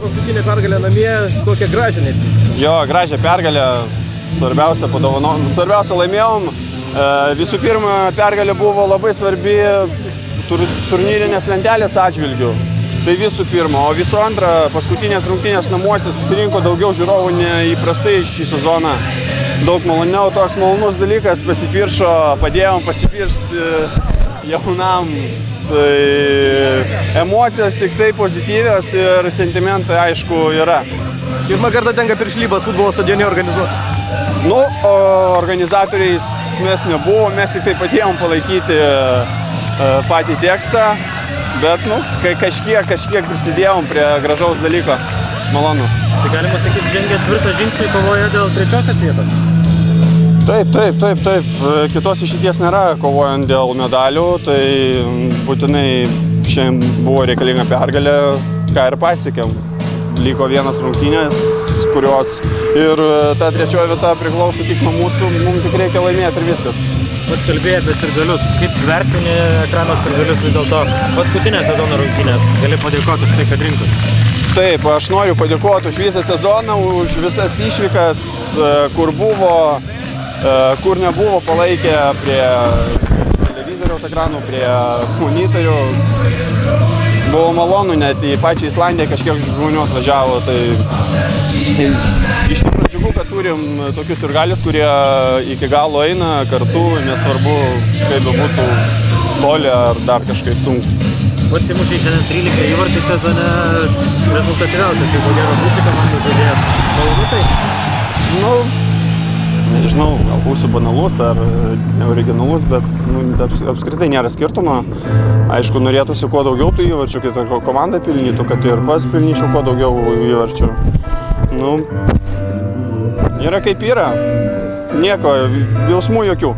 Paskutinė pergalė namie, tokia gražią net. Jo, gražią pergalę, svarbiausia laimėjom. Visų pirma, pergalė buvo labai svarbi turnyrinės lentelės atžvilgių. Tai visų pirma, o visų antra, paskutinės rungtynės namuose susirinko daugiau žiūrovų neįprastai šį sezoną. Daug maloniau, toks malonus dalykas, padėjom pasipiršti jaunam. Tai emocijos tik tai pozityvios ir sentimentai aišku yra. Pirmą kartą tenka piršlybas futbolo stadione organizuoti. Nu, organizatoriais mes nebuvom, mes tik tai padėjom palaikyti patį tekstą, bet kažkiek prisidėjom prie gražaus dalyko. Malonu. Tai galima sakyti, žengė tvirtą žingsnį kovoje dėl trečiosios vietos? Taip. Kitos išeities nėra kovojant dėl medalių, tai būtinai šiandien buvo reikalinga pergalė, ką ir pasiekėm. Liko vienas rungtynės, kurios ir ta trečioji vieta priklauso tik nuo mūsų, mums tik reikia laimėti ir viskas. Pats kalbėjai apie sirgalius. Kaip vertini ekrano sirgalius vis dėlto paskutinę sezono rungtynės? Gali padėkoti už tai, kad rinkus? Taip, aš noriu padėkoti už visą sezoną, už visas išvykas, kur nebuvo palaikę prie televizoriaus ekranų, prie monitorių. Buvo malonu, net į pačią Islandiją kažkiek žmonių atvažiavo. Tai iš tikrųjų džiugu, kad turim tokius sirgalius, kurie iki galo eina kartu, nesvarbu, kaip bebūtų toli ar dar kažkaip sunku. Pats įmušai šiandien 13 įvarčių sezone, rezultatyviausias, tai ko gero būsi komandų žaidėjas. Malonu tai? Nežinau, gal būsiu banalus ar neoriginalus, bet apskritai nėra skirtumo. Aišku, norėtųsi kuo daugiau tų įvarčių, kad komanda pilnytų, kad ir pats pilnyčiau kuo daugiau įvarčių. Yra kaip yra, nieko, jausmų jokių.